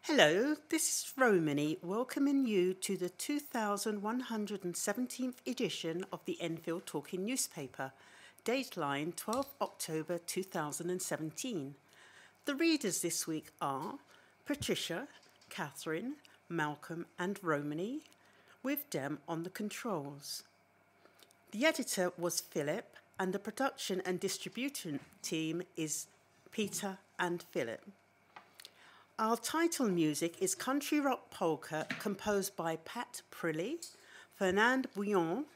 Hello, this is Romany welcoming you to the 2117th edition of the Enfield Talking newspaper, Dateline 12 October 2017. The readers this week are Patricia, Katherin, Malcolm and Romany, with them on the controls. The editor was Phillip and the production and distribution team is Peter and Phillip. Our title music is Country Rock Polka, composed by Pat Prilly, Fernand Bouillon,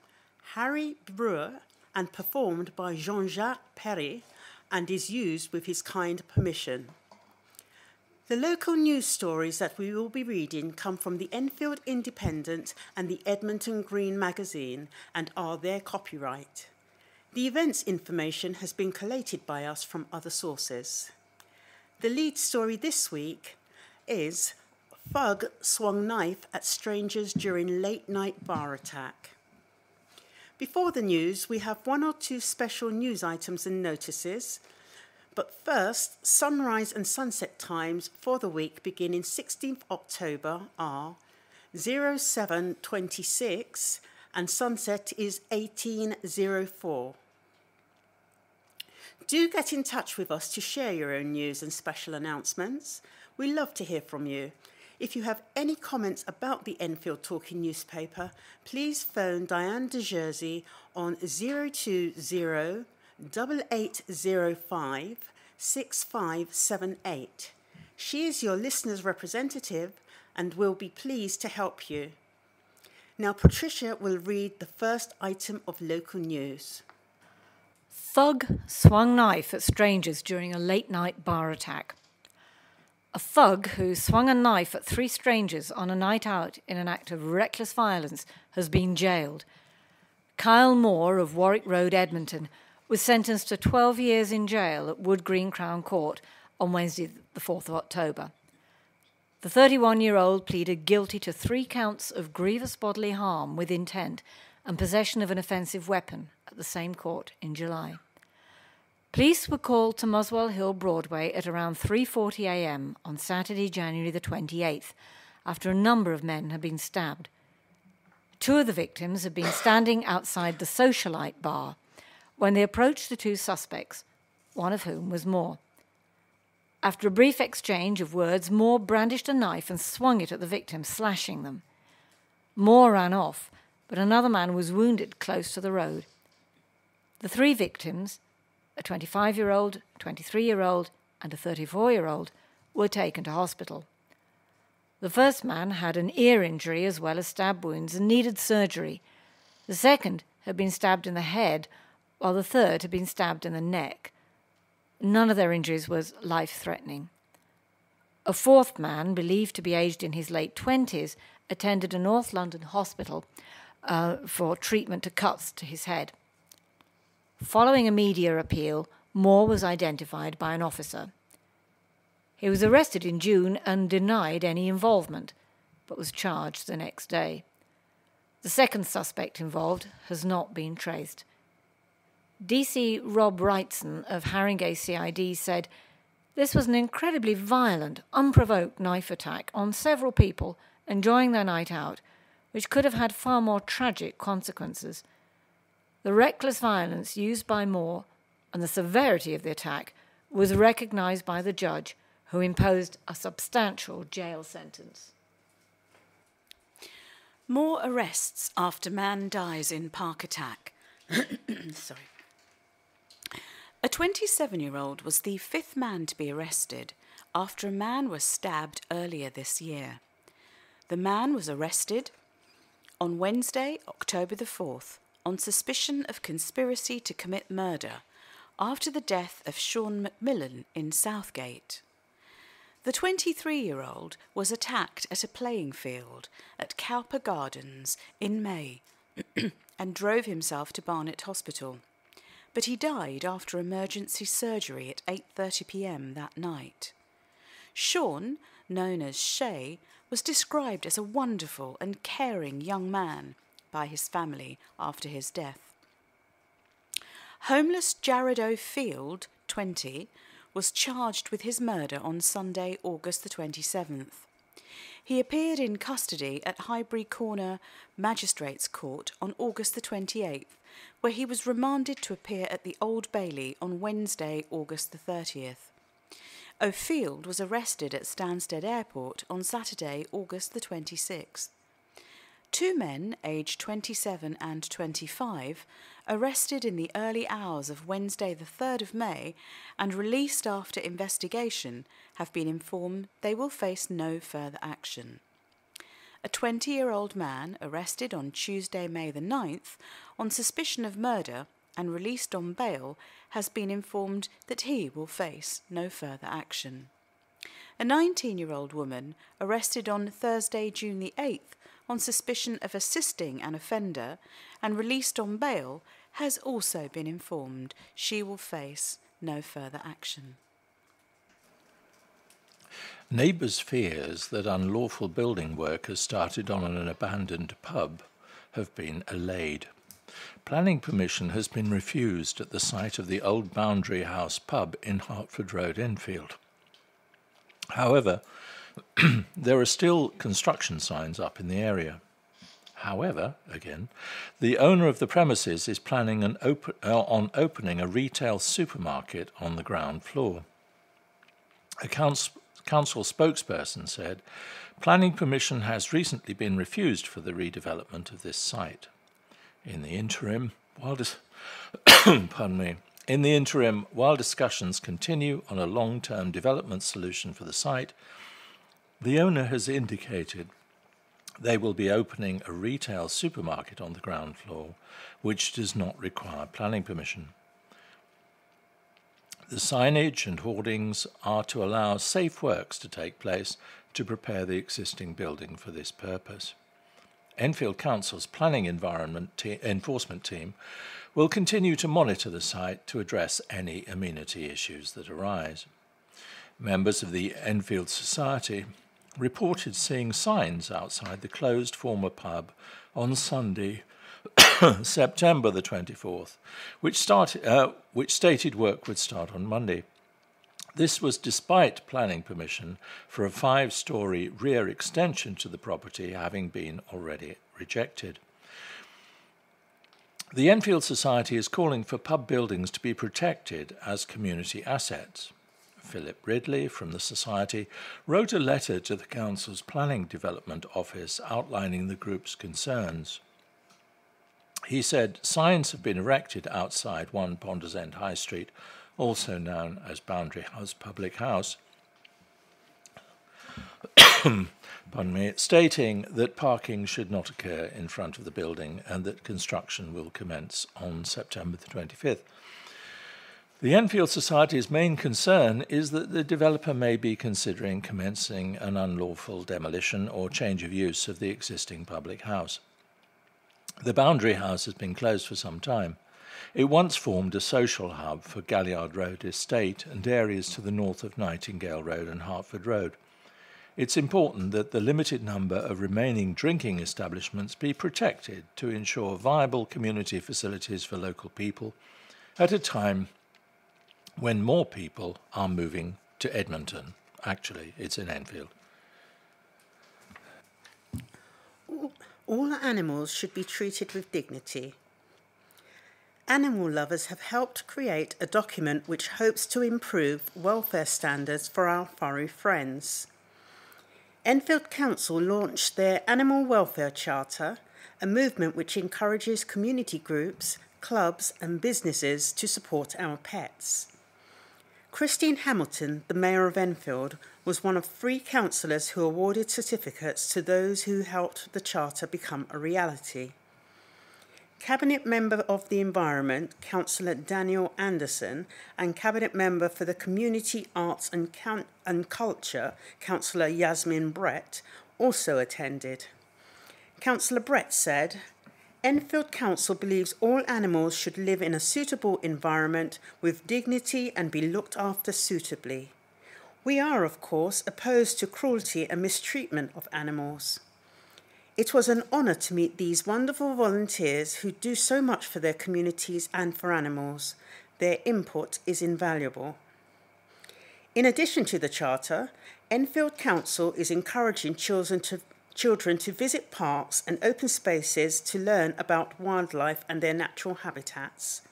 Harry Brewer, and performed by Jean-Jacques Perry, and is used with his kind permission. The local news stories that we will be reading come from the Enfield Independent and the Edmonton Green magazine and are their copyright. The events information has been collated by us from other sources. The lead story this week is Thug swung knife at strangers during late-night bar attack. Before the news, we have one or two special news items and notices. But first, sunrise and sunset times for the week beginning 16th October are 07:26 and sunset is 18:04. Do get in touch with us to share your own news and special announcements. We love to hear from you. If you have any comments about the Enfield Talking newspaper, please phone Diane de Jersey on 020 8805 6578. She is your listener's representative and will be pleased to help you. Now Patricia will read the first item of local news. Thug swung knife at strangers during a late-night bar attack. A thug who swung a knife at 3 strangers on a night out in an act of reckless violence has been jailed. Kyle Moore of Warwick Road, Edmonton, was sentenced to 12 years in jail at Wood Green Crown Court on Wednesday, the 4th of October. The 31-year-old pleaded guilty to 3 counts of grievous bodily harm with intent and possession of an offensive weapon at the same court in July. Police were called to Muswell Hill, Broadway at around 3:40 a.m. on Saturday, January the 28th, after a number of men had been stabbed. 2 of the victims had been standing outside the Socialite bar when they approached the 2 suspects, one of whom was Moore. After a brief exchange of words, Moore brandished a knife and swung it at the victims, slashing them. Moore ran off, but another man was wounded close to the road. The 3 victims, a 25-year-old, a 23-year-old, and a 34-year-old, were taken to hospital. The first man had an ear injury as well as stab wounds and needed surgery. The second had been stabbed in the head, while the third had been stabbed in the neck. None of their injuries was life-threatening. A 4th man, believed to be aged in his late 20s, attended a North London hospital for treatment to cuts to his head. Following a media appeal, Moore was identified by an officer. He was arrested in June and denied any involvement, but was charged the next day. The second suspect involved has not been traced. DC Rob Wrightson of Haringey CID said, "This was an incredibly violent, unprovoked knife attack on several people enjoying their night out, which could have had far more tragic consequences. The reckless violence used by Moore and the severity of the attack was recognised by the judge, who imposed a substantial jail sentence." More arrests after man dies in park attack. Sorry. A 27-year-old was the 5th man to be arrested after a man was stabbed earlier this year. The man was arrested on Wednesday, October the 4th, on suspicion of conspiracy to commit murder after the death of Sean Macmillan in Southgate. The 23-year-old was attacked at a playing field at Cowper Gardens in May and drove himself to Barnet Hospital, but he died after emergency surgery at 8:30 p.m. that night. Sean, known as Shay, was described as a wonderful and caring young man by his family after his death. Homeless Jared O'Field, 20, was charged with his murder on Sunday, August the 27th. He appeared in custody at Highbury Corner Magistrates Court on August the 28th, where he was remanded to appear at the Old Bailey on Wednesday, August the 30th. O'Field was arrested at Stansted Airport on Saturday, August the 26th. Two men, aged 27 and 25, arrested in the early hours of Wednesday the 3rd of May and released after investigation, have been informed they will face no further action. A 20-year-old man arrested on Tuesday, May the 9th, on suspicion of murder and released on bail has been informed that he will face no further action. A 19-year-old woman arrested on Thursday, June the 8th, on suspicion of assisting an offender and released on bail has also been informed she will face no further action. Neighbours' fears that unlawful building work has started on an abandoned pub have been allayed. Planning permission has been refused at the site of the old Boundary House pub in Hertford Road, Enfield. However, there are still construction signs up in the area. However, again, the owner of the premises is planning on opening a retail supermarket on the ground floor. A council spokesperson said, planning permission has recently been refused for the redevelopment of this site. In the interim, while discussions continue on a long-term development solution for the site, the owner has indicated they will be opening a retail supermarket on the ground floor, which does not require planning permission. The signage and hoardings are to allow safe works to take place to prepare the existing building for this purpose. Enfield Council's planning enforcement team will continue to monitor the site to address any amenity issues that arise. Members of the Enfield Society reported seeing signs outside the closed former pub on Sunday, September the 24th, which stated work would start on Monday. This was despite planning permission for a 5-storey rear extension to the property having been already rejected. The Enfield Society is calling for pub buildings to be protected as community assets. Phillip Ridley from the Society wrote a letter to the Council's Planning Development Office outlining the group's concerns. He said signs have been erected outside 1 Ponders End High Street, also known as Boundary House Public House, stating that parking should not occur in front of the building and that construction will commence on September the 25th. The Enfield Society's main concern is that the developer may be considering commencing an unlawful demolition or change of use of the existing public house. The Boundary House has been closed for some time. It once formed a social hub for Galliard Road Estate and areas to the north of Nightingale Road and Hertford Road. It's important that the limited number of remaining drinking establishments be protected to ensure viable community facilities for local people at a time when more people are moving to Edmonton. Actually, it's in Enfield. All animals should be treated with dignity. Animal lovers have helped create a document which hopes to improve welfare standards for our furry friends. Enfield Council launched their Animal Welfare Charter, a movement which encourages community groups, clubs and businesses to support our pets. Christine Hamilton, the Mayor of Enfield, was one of 3 councillors who awarded certificates to those who helped the Charter become a reality. Cabinet Member of the Environment, Councillor Daniel Anderson, and Cabinet Member for the Community, Arts and Culture, Councillor Yasmin Brett, also attended. Councillor Brett said, Enfield Council believes all animals should live in a suitable environment with dignity and be looked after suitably. We are, of course, opposed to cruelty and mistreatment of animals. It was an honour to meet these wonderful volunteers who do so much for their communities and for animals. Their input is invaluable. In addition to the Charter, Enfield Council is encouraging children to visit parks and open spaces to learn about wildlife and their natural habitats.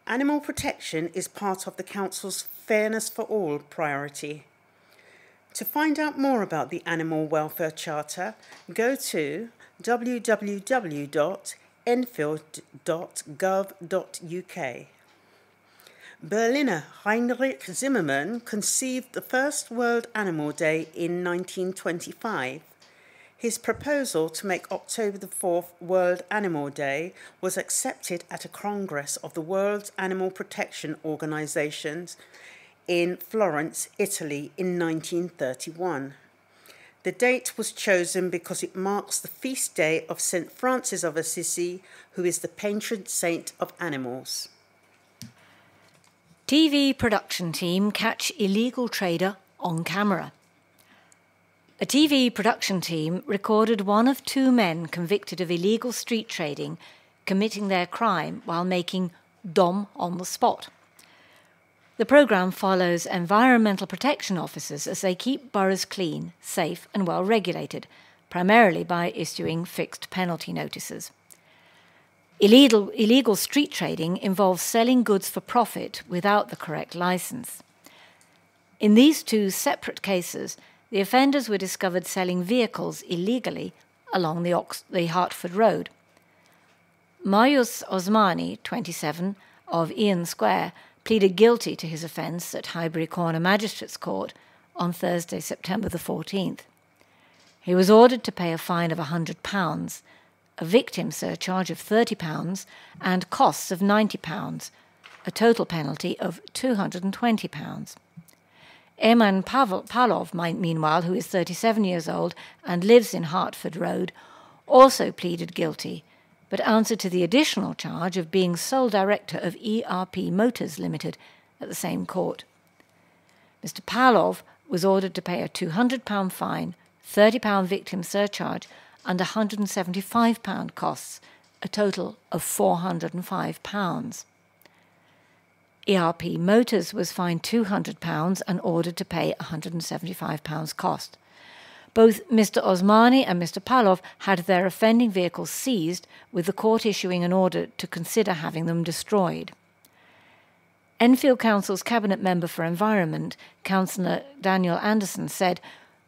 Animal protection is part of the Council's Fairness for All priority. To find out more about the Animal Welfare Charter, go to www.enfield.gov.uk. Berliner Heinrich Zimmermann conceived the first World Animal Day in 1925. His proposal to make October the 4th World Animal Day was accepted at a Congress of the World Animal Protection Organizations in Florence, Italy in 1931. The date was chosen because it marks the feast day of St. Francis of Assisi, who is the patron saint of animals. TV production team catch illegal trader on camera. A TV production team recorded one of two men convicted of illegal street trading committing their crime while making dom on the spot. The programme follows environmental protection officers as they keep boroughs clean, safe and well regulated, primarily by issuing fixed penalty notices. Illegal street trading involves selling goods for profit without the correct licence. In these two separate cases, the offenders were discovered selling vehicles illegally along the Hertford Road. Marius Osmani, 27, of Ian Square, pleaded guilty to his offence at Highbury Corner Magistrates Court on Thursday, September the 14th. He was ordered to pay a fine of £100, a victim surcharge of £30 and costs of £90, a total penalty of £220. Eman Pavlov, meanwhile, who is 37 years old and lives in Hertford Road, also pleaded guilty, but answered to the additional charge of being sole director of ERP Motors Limited at the same court. Mr. Pavlov was ordered to pay a £200 fine, £30 victim surcharge and £175 costs, a total of £405. ERP Motors was fined £200 and ordered to pay £175 cost. Both Mr. Osmani and Mr. Pavlov had their offending vehicles seized, with the court issuing an order to consider having them destroyed. Enfield Council's Cabinet Member for Environment, Councillor Daniel Anderson, said,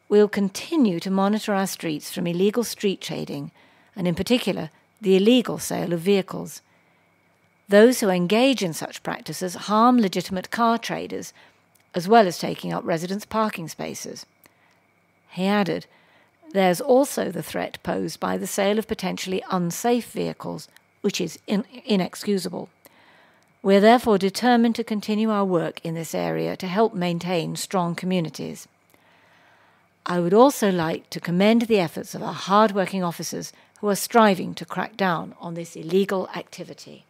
"We'll continue to monitor our streets from illegal street trading, and in particular, the illegal sale of vehicles. Those who engage in such practices harm legitimate car traders, as well as taking up residents' parking spaces." He added, "There's also the threat posed by the sale of potentially unsafe vehicles, which is inexcusable. We're therefore determined to continue our work in this area to help maintain strong communities. I would also like to commend the efforts of our hard-working officers who are striving to crack down on this illegal activity."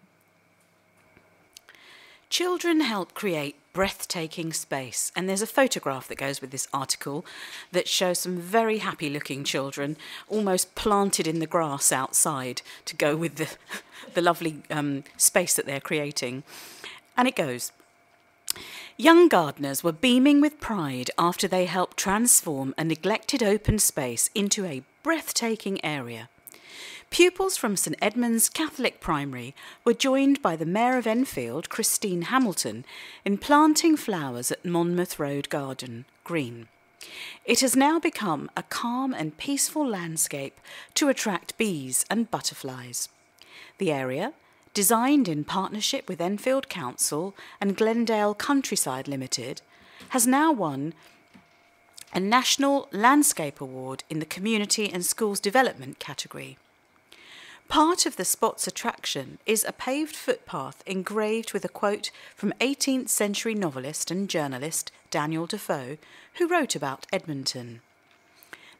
Children help create breathtaking space, and there's a photograph that goes with this article that shows some very happy-looking children almost planted in the grass outside to go with the lovely space that they're creating. And it goes, "Young gardeners were beaming with pride after they helped transform a neglected open space into a breathtaking area. Pupils from St Edmund's Catholic Primary were joined by the Mayor of Enfield, Christine Hamilton, in planting flowers at Monmouth Road Garden Green. It has now become a calm and peaceful landscape to attract bees and butterflies. The area, designed in partnership with Enfield Council and Glendale Countryside Limited, has now won a National Landscape Award in the Community and Schools Development category. Part of the spot's attraction is a paved footpath engraved with a quote from 18th century novelist and journalist Daniel Defoe, who wrote about Edmonton.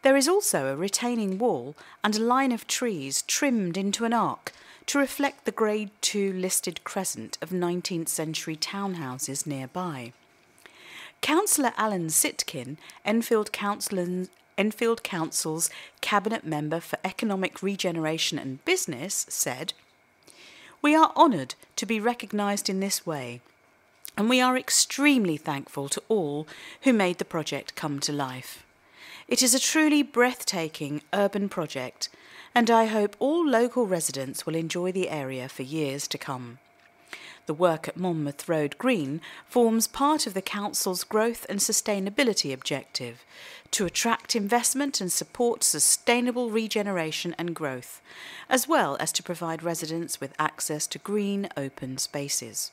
There is also a retaining wall and a line of trees trimmed into an arc to reflect the Grade II listed crescent of 19th century townhouses nearby. Councillor Alan Sitkin, Enfield Council's Cabinet Member for Economic Regeneration and Business, said, "We are honoured to be recognised in this way. and we are extremely thankful to all who made the project come to life. It is a truly breathtaking urban project, and I hope all local residents will enjoy the area for years to come. The work at Monmouth Road Green forms part of the Council's growth and sustainability objective to attract investment and support sustainable regeneration and growth, as well as to provide residents with access to green, open spaces.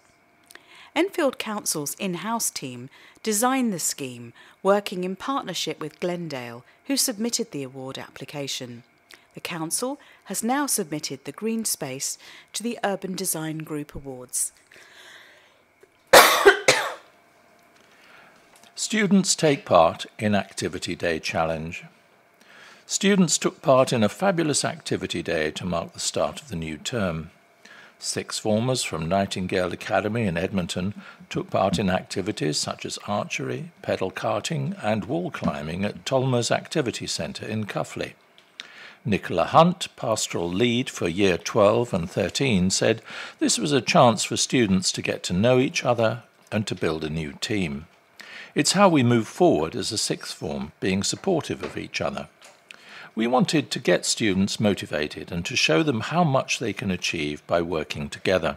Enfield Council's in-house team designed the scheme, working in partnership with Glendale, who submitted the award application. The Council has now submitted the green space to the Urban Design Group Awards. Students take part in Activity Day Challenge. Students took part in a fabulous Activity Day to mark the start of the new term. Sixth formers from Nightingale Academy in Edmonton took part in activities such as archery, pedal karting and wall climbing at Tolmer's Activity Centre in Cuffley. Nicola Hunt, pastoral lead for Year 12 and 13, said this was a chance for students to get to know each other and to build a new team. It's how we move forward as a sixth form, being supportive of each other. We wanted to get students motivated and to show them how much they can achieve by working together.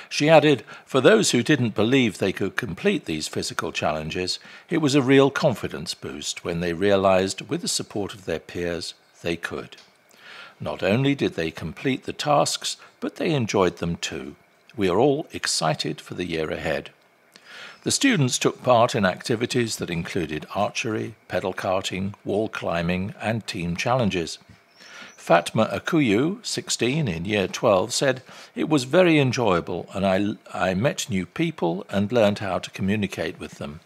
She added, for those who didn't believe they could complete these physical challenges, it was a real confidence boost when they realised, with the support of their peers, they could. Not only did they complete the tasks, but they enjoyed them too. We are all excited for the year ahead. The students took part in activities that included archery, pedal karting, wall climbing and team challenges. Fatma Akuyu, 16 in Year 12, said, it was very enjoyable and I met new people and learned how to communicate with them.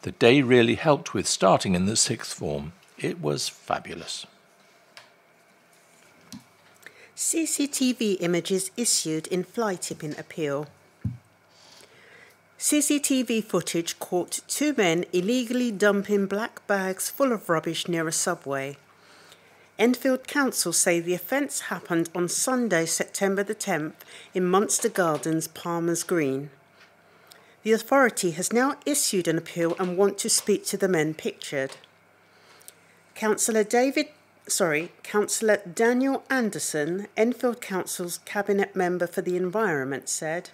The day really helped with starting in the sixth form. It was fabulous. CCTV images issued in fly tipping appeal. CCTV footage caught two men illegally dumping black bags full of rubbish near a subway. Enfield Council say the offence happened on Sunday, September the 10th in Munster Gardens, Palmer's Green. The authority has now issued an appeal and want to speak to the men pictured. Councillor Daniel Anderson, Enfield Council's Cabinet Member for the Environment, said,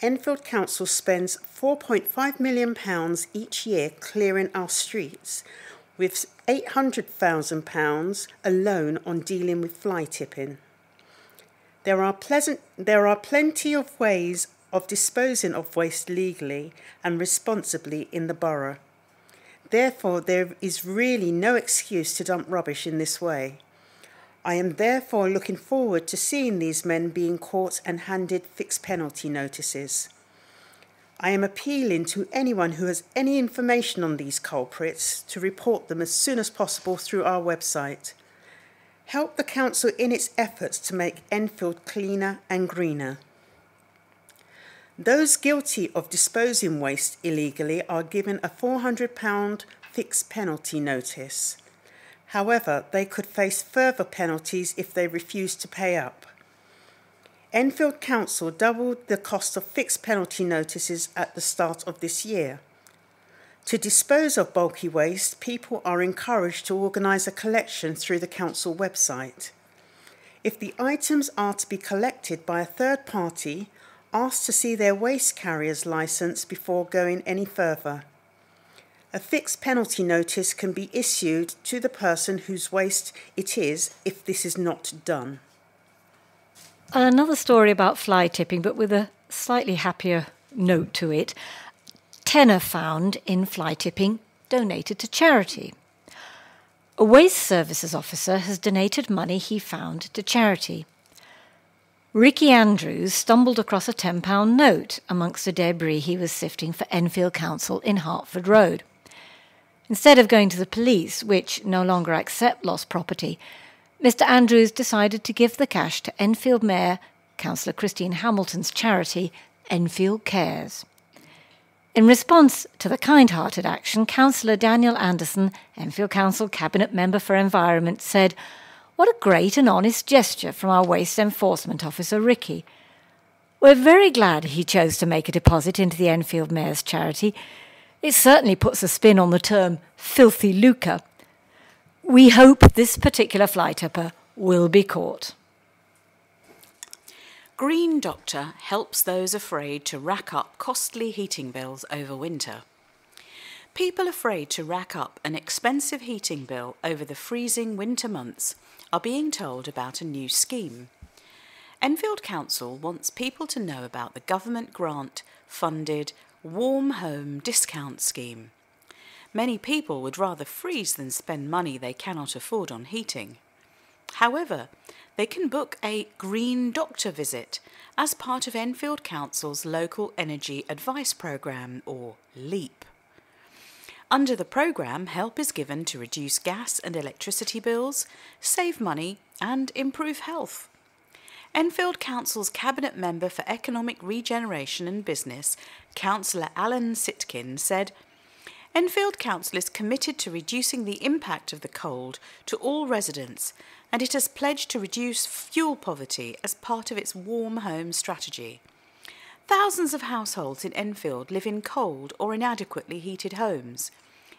Enfield Council spends £4.5 million each year clearing our streets, with £800,000 alone on dealing with fly tipping. There are plenty of ways of disposing of waste legally and responsibly in the borough. Therefore, there is really no excuse to dump rubbish in this way. I am therefore looking forward to seeing these men being caught and handed fixed penalty notices. I am appealing to anyone who has any information on these culprits to report them as soon as possible through our website. Help the council in its efforts to make Enfield cleaner and greener. Those guilty of disposing waste illegally are given a £400 fixed penalty notice. However, they could face further penalties if they refuse to pay up. Enfield Council doubled the cost of fixed penalty notices at the start of this year. To dispose of bulky waste, people are encouraged to organise a collection through the council website. If the items are to be collected by a third party, ask to see their waste carrier's licence before going any further. A fixed penalty notice can be issued to the person whose waste it is if this is not done. Another story about fly tipping, but with a slightly happier note to it. Tena found in fly tipping donated to charity. A waste services officer has donated money he found to charity. Ricky Andrews stumbled across a £10 note amongst the debris he was sifting for Enfield Council in Hertford Road. Instead of going to the police, which no longer accept lost property, Mr. Andrews decided to give the cash to Enfield Mayor, Councillor Christine Hamilton's charity, Enfield Cares. In response to the kind-hearted action, Councillor Daniel Anderson, Enfield Council Cabinet Member for Environment, said, "What a great and honest gesture from our Waste Enforcement Officer, Ricky. We're very glad he chose to make a deposit into the Enfield Mayor's charity. It certainly puts a spin on the term filthy lucre. We hope this particular fly-tipper will be caught. Green Doctor helps those afraid to rack up costly heating bills over winter. People afraid to rack up an expensive heating bill over the freezing winter months are being told about a new scheme. Enfield Council wants people to know about the government grant-funded Warm Home Discount Scheme. Many people would rather freeze than spend money they cannot afford on heating. However, they can book a Green Doctor visit as part of Enfield Council's Local Energy Advice Programme, or LEAP. Under the programme, help is given to reduce gas and electricity bills, save money and improve health. Enfield Council's Cabinet Member for Economic Regeneration and Business, Councillor Alan Sitkin, said, Enfield Council is committed to reducing the impact of the cold to all residents, and it has pledged to reduce fuel poverty as part of its warm home strategy. Thousands of households in Enfield live in cold or inadequately heated homes.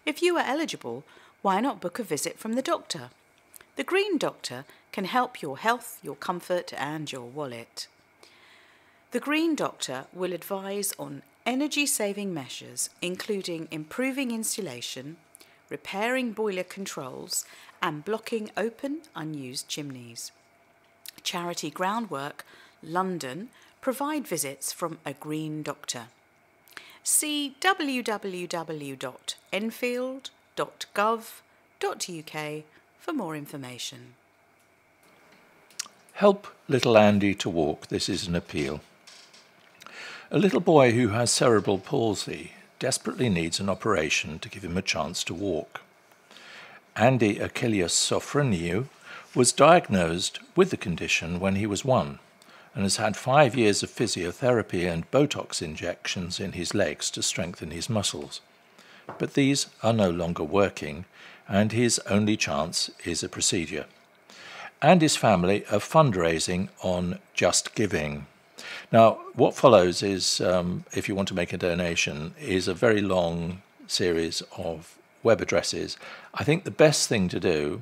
If you are eligible, why not book a visit from the doctor? The Green Doctor can help your health, your comfort and your wallet. The Green Doctor will advise on energy-saving measures, including improving insulation, repairing boiler controls and blocking open, unused chimneys. Charity Groundwork, London, provide visits from a Green Doctor. See www.enfield.gov.uk for more information. Help little Andy to walk. This is an appeal. A little boy who has cerebral palsy desperately needs an operation to give him a chance to walk. Andy Achilles Sofroniou was diagnosed with the condition when he was 1 and has had 5 years of physiotherapy and Botox injections in his legs to strengthen his muscles. But these are no longer working, and his only chance is a procedure. And his family are fundraising on Just Giving. Now, what follows is, if you want to make a donation, is a very long series of web addresses. I think the best thing to do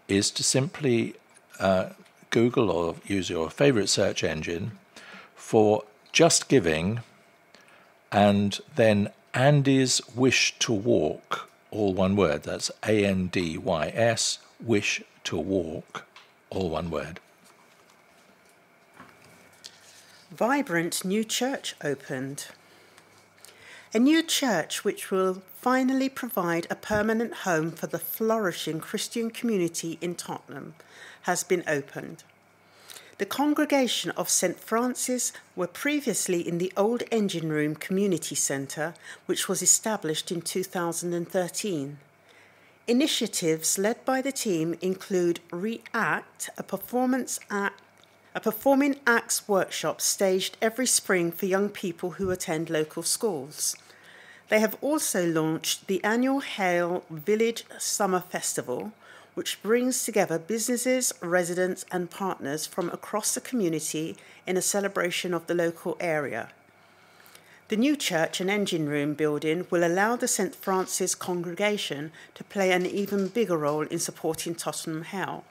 is to simply Google or use your favourite search engine for Just Giving and then Andy's Wish to Walk, all one word. That's ANDYS, Wish to Walk, all one word. Vibrant new church opened. A new church which will finally provide a permanent home for the flourishing Christian community in Tottenham has been opened. The congregation of St. Francis were previously in the old Engine Room Community Centre, which was established in 2013. Initiatives led by the team include React, a performing acts workshop staged every spring for young people who attend local schools. They have also launched the annual Hale Village Summer Festival, which brings together businesses, residents and partners from across the community in a celebration of the local area. The new church and engine room building will allow the St. Francis congregation to play an even bigger role in supporting Tottenham Hale.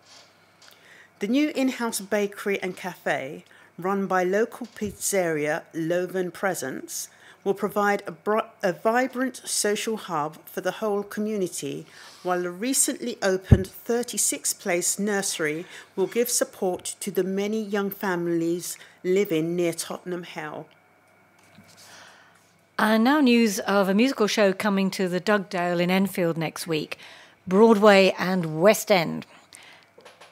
The new in-house bakery and cafe, run by local pizzeria Loven Presents, will provide a vibrant social hub for the whole community, while the recently opened 36-place nursery will give support to the many young families living near Tottenham Hale. And now news of a musical show coming to the Dugdale in Enfield next week, Broadway and West End.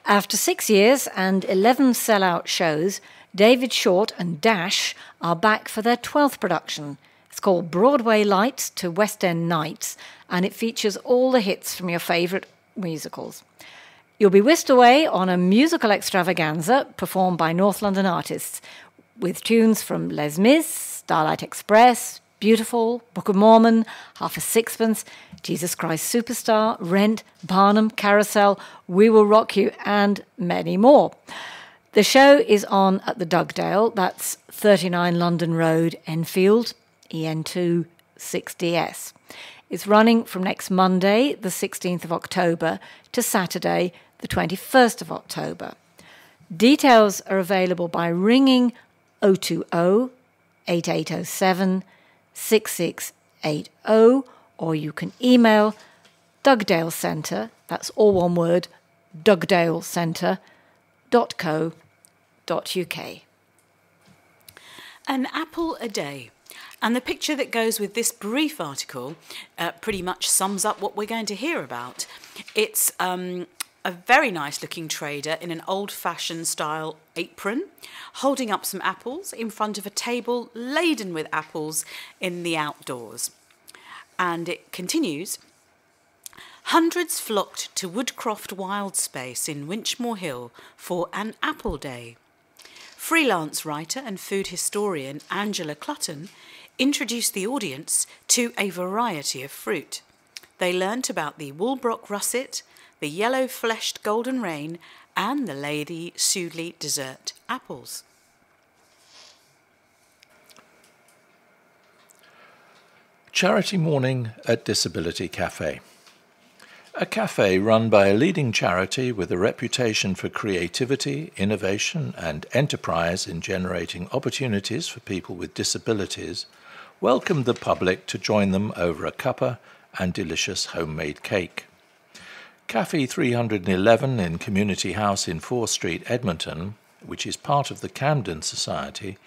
After 6 years and 11 sell-out shows, David Short and Dash are back for their 12th production. It's called Broadway Lights to West End Nights, and it features all the hits from your favourite musicals. You'll be whisked away on a musical extravaganza performed by North London artists, with tunes from Les Mis, Starlight Express, Beautiful, Book of Mormon, Half a Sixpence, Jesus Christ Superstar, Rent, Barnum, Carousel, We Will Rock You, and many more. The show is on at the Dugdale, that's 39 London Road, Enfield, EN2 6DS. It's running from next Monday, the 16th of October, to Saturday, the 21st of October. Details are available by ringing 020 8807 6680, or you can email Dugdale Centre, that's all one word, dugdalecentre.co.uk. An apple a day. And the picture that goes with this brief article pretty much sums up what we're going to hear about. It's a very nice looking trader in an old-fashioned style apron, holding up some apples in front of a table laden with apples in the outdoors. And it continues, hundreds flocked to Woodcroft Wild Space in Winchmore Hill for an apple day. Freelance writer and food historian Angela Clutton introduced the audience to a variety of fruit. They learnt about the Woolbrook russet, the yellow-fleshed golden rain, and the Lady Sudeley dessert apples. Charity Morning at Disability Cafe. A cafe run by a leading charity with a reputation for creativity, innovation and enterprise in generating opportunities for people with disabilities welcomed the public to join them over a cuppa and delicious homemade cake. Cafe 311 in Community House in 4 Street, Edmonton, which is part of the Camden Society,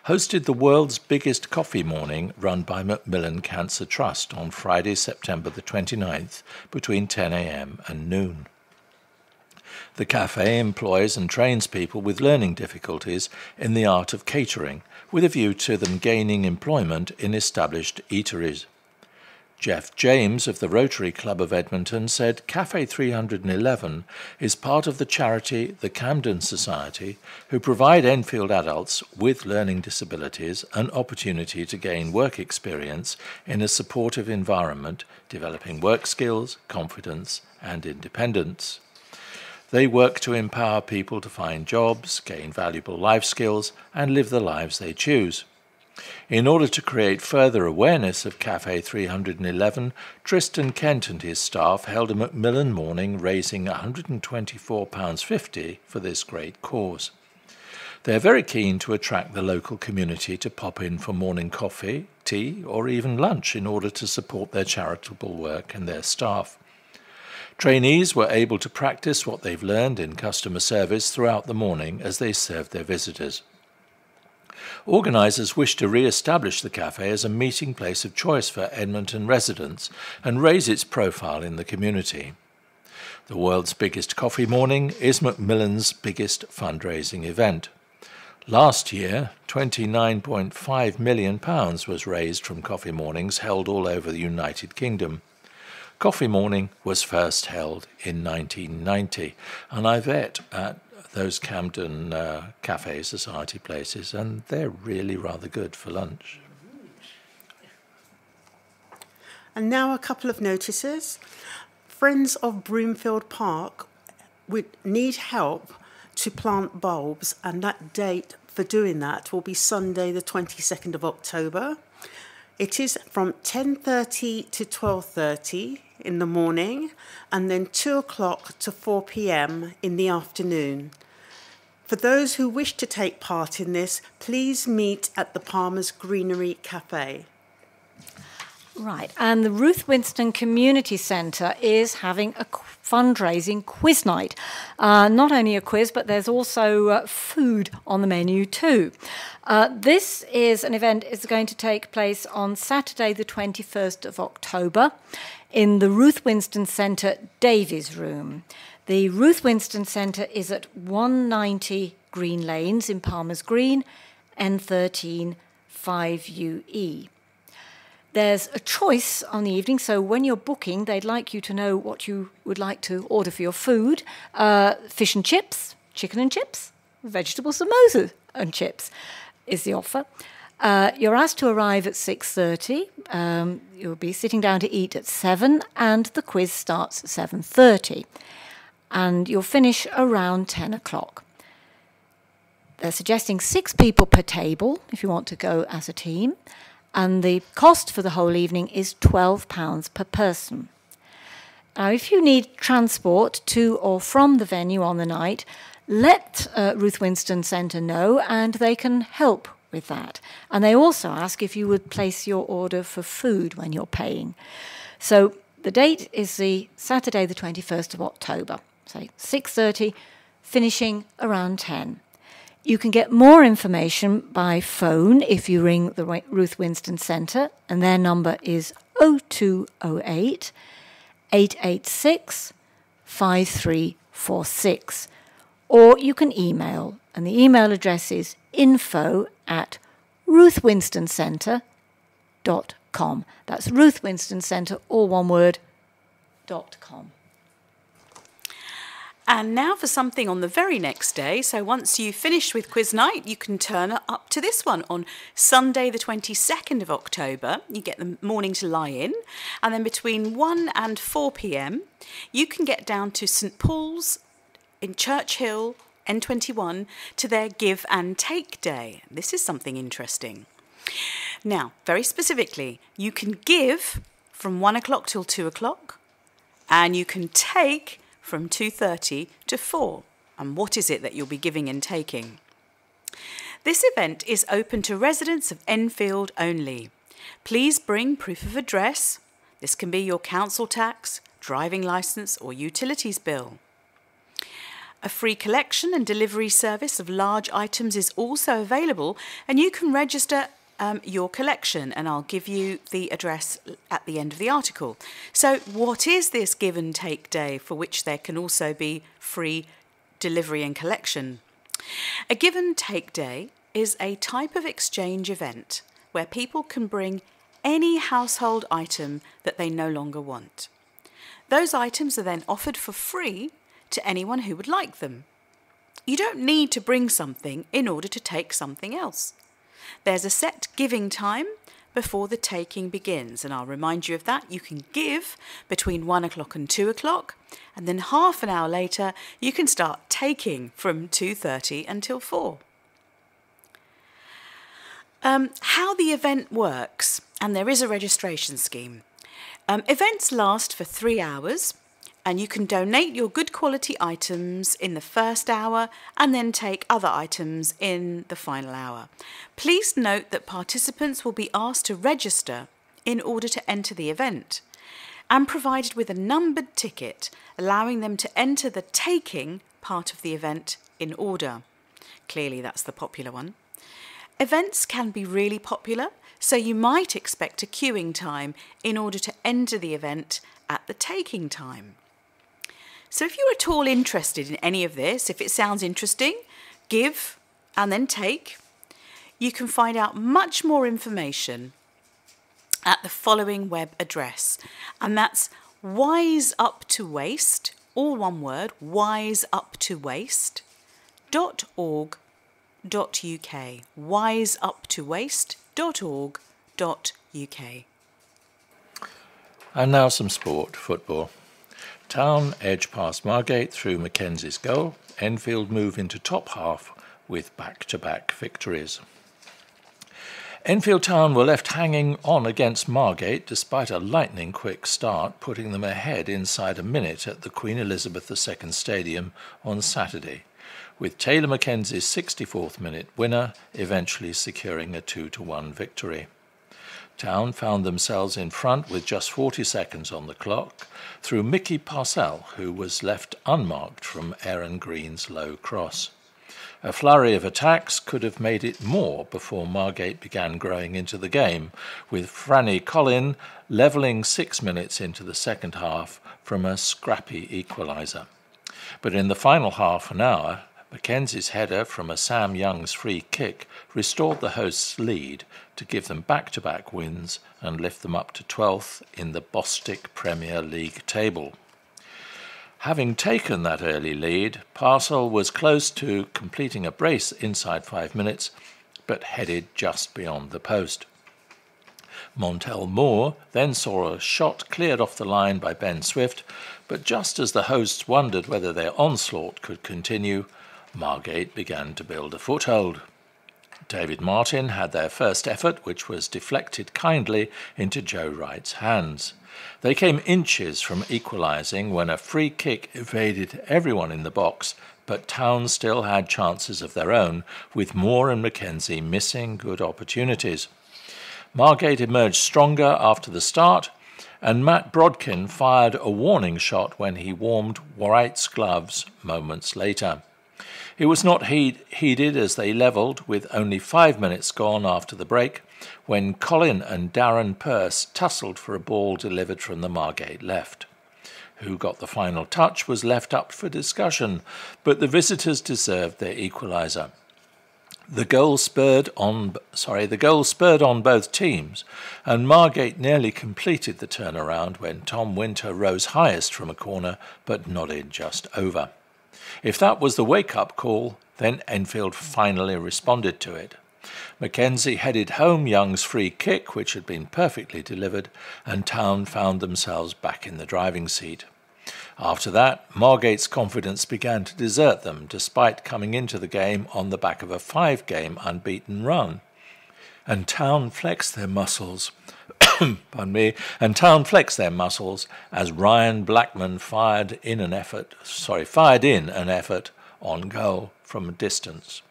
hosted the world's biggest coffee morning run by Macmillan Cancer Trust on Friday, September the 29th, between 10 a.m. and noon. The cafe employs and trains people with learning difficulties in the art of catering, with a view to them gaining employment in established eateries. Jeff James of the Rotary Club of Edmonton said Cafe 311 is part of the charity the Camden Society, who provide Enfield adults with learning disabilities an opportunity to gain work experience in a supportive environment, developing work skills, confidence and independence. They work to empower people to find jobs, gain valuable life skills and live the lives they choose. In order to create further awareness of Cafe 311, Tristan Kent and his staff held a Macmillan morning raising £124.50 for this great cause. They are very keen to attract the local community to pop in for morning coffee, tea or even lunch in order to support their charitable work and their staff. Trainees were able to practice what they've learned in customer service throughout the morning as they served their visitors. Organisers wish to re-establish the cafe as a meeting place of choice for Edmonton residents and raise its profile in the community. The world's biggest coffee morning is Macmillan's biggest fundraising event. Last year, £29.5 million was raised from coffee mornings held all over the United Kingdom. Coffee morning was first held in 1990, and I've ate at those Camden Cafe Society places, and they're really rather good for lunch. And now a couple of notices. Friends of Broomfield Park would need help to plant bulbs, and that date for doing that will be Sunday the 22nd of October. It is from 10:30 to 12:30 in the morning, and then 2 o'clock to 4 p.m. in the afternoon. For those who wish to take part in this, please meet at the Palmer's Greenery Cafe. Right, and the Ruth Winston Community Centre is having a fundraising quiz night. Not only a quiz, but there's also food on the menu too. This is an event that's going to take place on Saturday the 21st of October in the Ruth Winston Centre Davies Room. The Ruth Winston Centre is at 190 Green Lanes in Palmer's Green, N13 5UE. There's a choice on the evening, so when you're booking, they'd like you to know what you would like to order for your food. Fish and chips, chicken and chips, vegetable samosa and chips is the offer. You're asked to arrive at 6:30. You'll be sitting down to eat at 7, and the quiz starts at 7:30. And you'll finish around 10 o'clock. They're suggesting 6 people per table if you want to go as a team, and the cost for the whole evening is £12 per person. Now, if you need transport to or from the venue on the night, let Ruth Winston Centre know and they can help with that. And they also ask if you would place your order for food when you're paying. So the date is the Saturday the 21st of October, say 6:30, finishing around 10. You can get more information by phone if you ring the Ruth Winston Centre, and their number is 0208 886 5346. Or you can email, and the email address is info@ruthwinstoncenter.com. That's Ruth Winston Centre, all one word, .com. And now for something on the very next day. So once you finish with quiz night, you can turn up to this one on Sunday the 22nd of October. You get the morning to lie in. And then between 1 and 4 p.m, you can get down to St Paul's in Churchill, N21, to their Give and Take Day. This is something interesting. Now, very specifically, you can give from 1 o'clock till 2 o'clock, and you can take from 2:30 to 4. And what is it that you'll be giving and taking? This event is open to residents of Enfield only. Please bring proof of address. This can be your council tax, driving licence or utilities bill. A free collection and delivery service of large items is also available, and you can register your collection, and I'll give you the address at the end of the article. So what is this Give and Take Day for which there can also be free delivery and collection? A Give and Take Day is a type of exchange event where people can bring any household item that they no longer want. Those items are then offered for free to anyone who would like them. You don't need to bring something in order to take something else. There's a set giving time before the taking begins, and I'll remind you of that. You can give between 1 o'clock and 2 o'clock, and then half an hour later you can start taking from 2:30 until 4. How the event works, and there is a registration scheme. Events last for 3 hours, and you can donate your good quality items in the first hour and then take other items in the final hour. Please note that participants will be asked to register in order to enter the event and provided with a numbered ticket, allowing them to enter the taking part of the event in order. Clearly that's the popular one. Events can be really popular, so you might expect a queuing time in order to enter the event at the taking time. So if you're at all interested in any of this, if it sounds interesting, give and then take, you can find out much more information at the following web address, and that's wiseuptowaste, all one word, wiseuptowaste.org.uk, wiseuptowaste.org.uk. And now some sport, football. Town edge past Margate through Mackenzie's goal. Enfield move into top half with back-to-back victories. Enfield Town were left hanging on against Margate despite a lightning-quick start, putting them ahead inside a minute at the Queen Elizabeth II Stadium on Saturday, with Taylor Mackenzie's 64th minute winner eventually securing a 2-1 victory. Town found themselves in front with just 40 seconds on the clock through Mickey Parcell, who was left unmarked from Aaron Green's low cross. A flurry of attacks could have made it more before Margate began growing into the game, with Franny Collin levelling 6 minutes into the second half from a scrappy equaliser. But in the final half an hour, Mackenzie's header from a Sam Young's free kick restored the hosts' lead to give them back-to-back wins and lift them up to 12th in the Bostik Premier League table. Having taken that early lead, Parcell was close to completing a brace inside 5 minutes, but headed just beyond the post. Montel Moore then saw a shot cleared off the line by Ben Swift, but just as the hosts wondered whether their onslaught could continue, Margate began to build a foothold. David Martin had their first effort, which was deflected kindly into Joe Wright's hands. They came inches from equalising when a free kick evaded everyone in the box, but Town still had chances of their own, with Moore and Mackenzie missing good opportunities. Margate emerged stronger after the start, and Matt Brodkin fired a warning shot when he warmed Wright's gloves moments later. It was not heeded as they levelled with only 5 minutes gone after the break, when Colin and Darren Pearce tussled for a ball delivered from the Margate left. Who got the final touch was left up for discussion, but the visitors deserved their equaliser. The goal spurred on both teams, and Margate nearly completed the turnaround when Tom Winter rose highest from a corner but nodded just over. If that was the wake-up call, then Enfield finally responded to it. Mackenzie headed home Young's free kick, which had been perfectly delivered, and Town found themselves back in the driving seat. After that, Margate's confidence began to desert them, despite coming into the game on the back of a 5-game unbeaten run. And Town flexed their muscles. As Ryan Blackman fired in an effort on goal from a distance.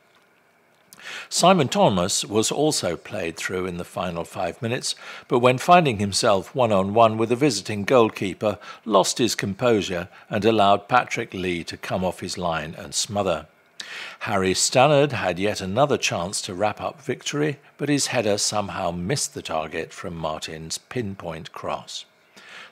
Simon Thomas was also played through in the final 5 minutes, but when finding himself one-on-one with a visiting goalkeeper, lost his composure and allowed Patrick Lee to come off his line and smother. Harry Stannard had yet another chance to wrap up victory, but his header somehow missed the target from Martin's pinpoint cross.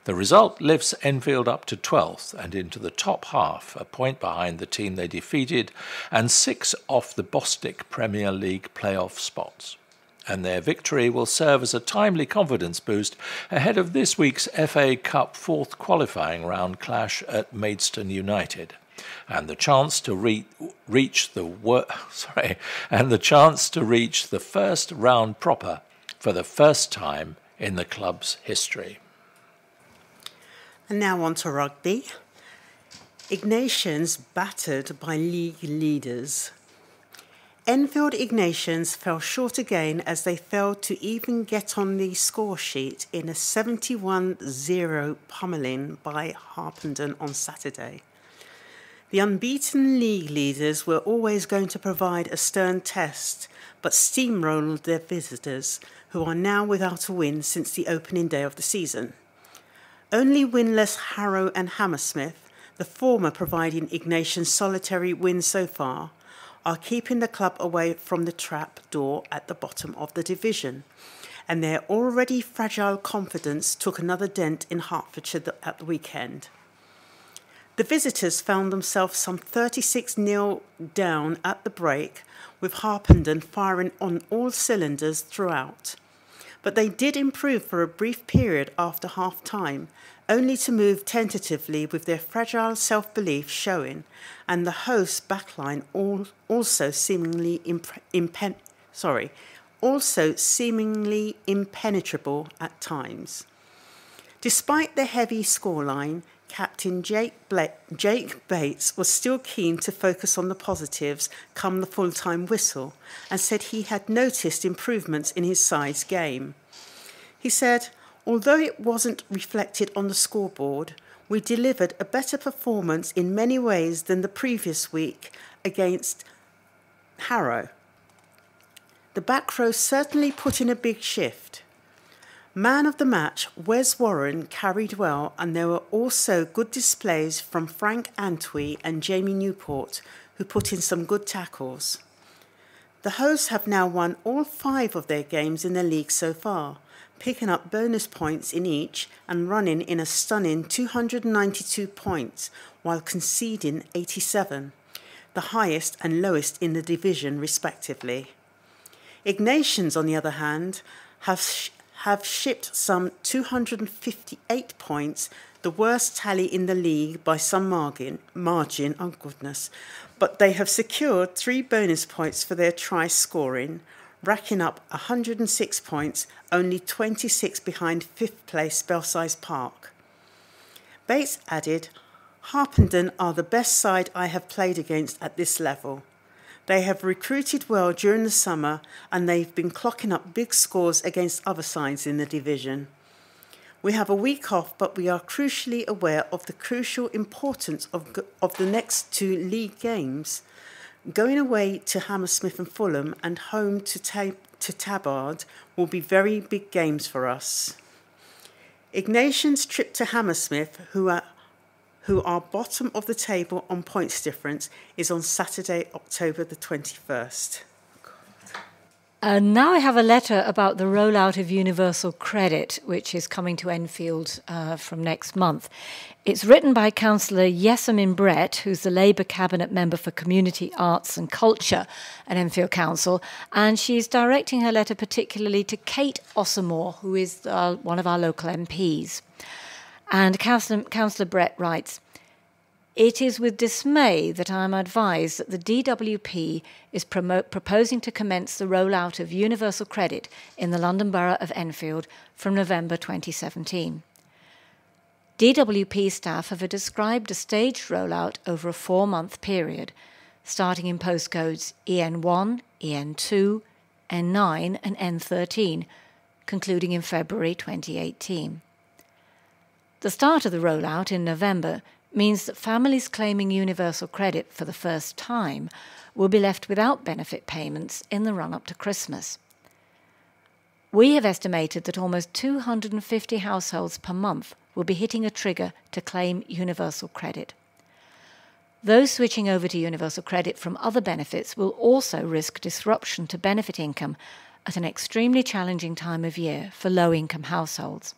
The result lifts Enfield up to 12th and into the top half, a point behind the team they defeated, and 6 off the Bostik Premier League playoff spots. And their victory will serve as a timely confidence boost ahead of this week's FA Cup 4th qualifying round clash at Maidstone United, and the chance to reach the first round proper for the first time in the club's history. And now on to rugby. Ignatians battered by league leaders. Enfield Ignatians fell short again as they failed to even get on the score sheet in a 71-0 pummeling by Harpenden on Saturday. The unbeaten league leaders were always going to provide a stern test, but steamrolled their visitors, who are now without a win since the opening day of the season. Only winless Harrow and Hammersmith, the former providing Ignatians' solitary win so far, are keeping the club away from the trap door at the bottom of the division, and their already fragile confidence took another dent in Hertfordshire at the weekend. The visitors found themselves some 36-0 down at the break, with Harpenden firing on all cylinders throughout. But they did improve for a brief period after half-time, only to move tentatively with their fragile self-belief showing, and the host's backline also seemingly impenetrable at times. Despite the heavy scoreline, Captain Jake Bates was still keen to focus on the positives come the full-time whistle, and said he had noticed improvements in his side's game. He said, although it wasn't reflected on the scoreboard, we delivered a better performance in many ways than the previous week against Harrow. The back row certainly put in a big shift. Man of the match, Wes Warren, carried well, and there were also good displays from Frank Antwi and Jamie Newport, who put in some good tackles. The hosts have now won all 5 of their games in the league so far, picking up bonus points in each and running in a stunning 292 points while conceding 87, the highest and lowest in the division respectively. Ignatians, on the other hand, have shipped some 258 points, the worst tally in the league by some margin, but they have secured 3 bonus points for their try scoring, racking up 106 points, only 26 behind 5th place Belsize Park. Bates added, Harpenden are the best side I have played against at this level. They have recruited well during the summer and they've been clocking up big scores against other sides in the division. We have a week off, but we are crucially aware of the crucial importance of the next two league games. Going away to Hammersmith and Fulham and home to Tabard will be very big games for us. Ignatians' trip to Hammersmith, who are bottom of the table on points difference, is on Saturday, October the 21st. Now I have a letter about the rollout of universal credit, which is coming to Enfield from next month. It's written by Councillor Jessamine Brett, who's the Labour Cabinet Member for Community, Arts and Culture at Enfield Council, and she's directing her letter particularly to Kate Ossamore, who is one of our local MPs. And Councillor Brett writes, "It is with dismay that I am advised that the DWP is proposing to commence the rollout of universal credit in the London Borough of Enfield from November 2017. DWP staff have described a staged rollout over a 4-month period, starting in postcodes EN1, EN2, N9 and N13, concluding in February 2018. The start of the rollout in November means that families claiming universal credit for the first time will be left without benefit payments in the run-up to Christmas. We have estimated that almost 250 households per month will be hitting a trigger to claim universal credit. Those switching over to universal credit from other benefits will also risk disruption to benefit income at an extremely challenging time of year for low-income households.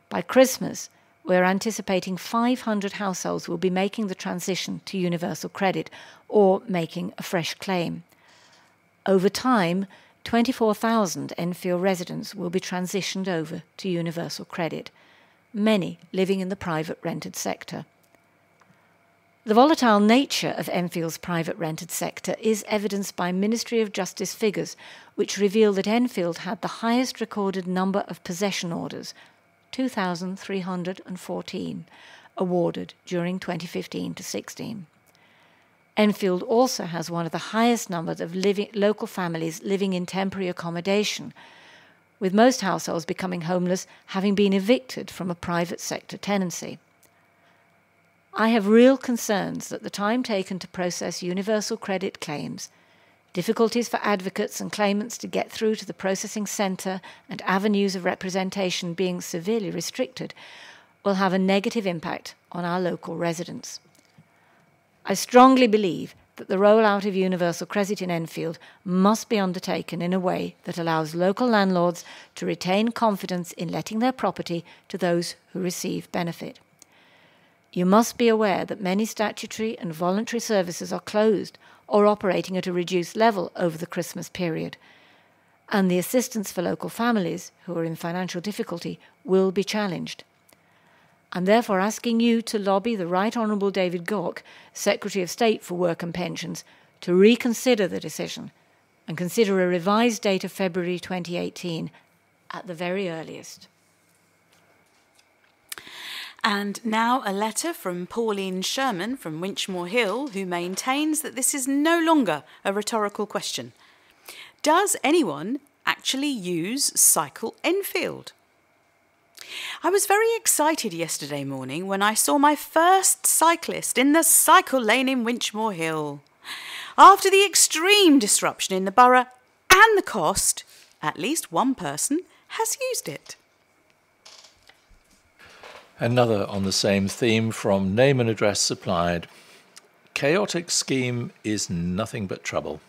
By Christmas, we're anticipating 500 households will be making the transition to universal credit or making a fresh claim. Over time, 24,000 Enfield residents will be transitioned over to universal credit, many living in the private rented sector. The volatile nature of Enfield's private rented sector is evidenced by Ministry of Justice figures, which reveal that Enfield had the highest recorded number of possession orders, 2,314, awarded during 2015-16. Enfield also has one of the highest numbers of local families living in temporary accommodation, with most households becoming homeless having been evicted from a private sector tenancy. I have real concerns that the time taken to process universal credit claims, difficulties for advocates and claimants to get through to the processing centre and avenues of representation being severely restricted will have a negative impact on our local residents. I strongly believe that the rollout of universal credit in Enfield must be undertaken in a way that allows local landlords to retain confidence in letting their property to those who receive benefit. You must be aware that many statutory and voluntary services are closed or operating at a reduced level over the Christmas period, and the assistance for local families who are in financial difficulty will be challenged. I'm therefore asking you to lobby the Right Honourable David Gauke, Secretary of State for Work and Pensions, to reconsider the decision and consider a revised date of February 2018 at the very earliest. And now a letter from Pauline Sherman from Winchmore Hill, who maintains that this is no longer a rhetorical question. Does anyone actually use Cycle Enfield? I was very excited yesterday morning when I saw my first cyclist in the cycle lane in Winchmore Hill. After the extreme disruption in the borough and the cost, at least one person has used it. Another on the same theme from Name and Address Supplied. Chaotic scheme is nothing but trouble.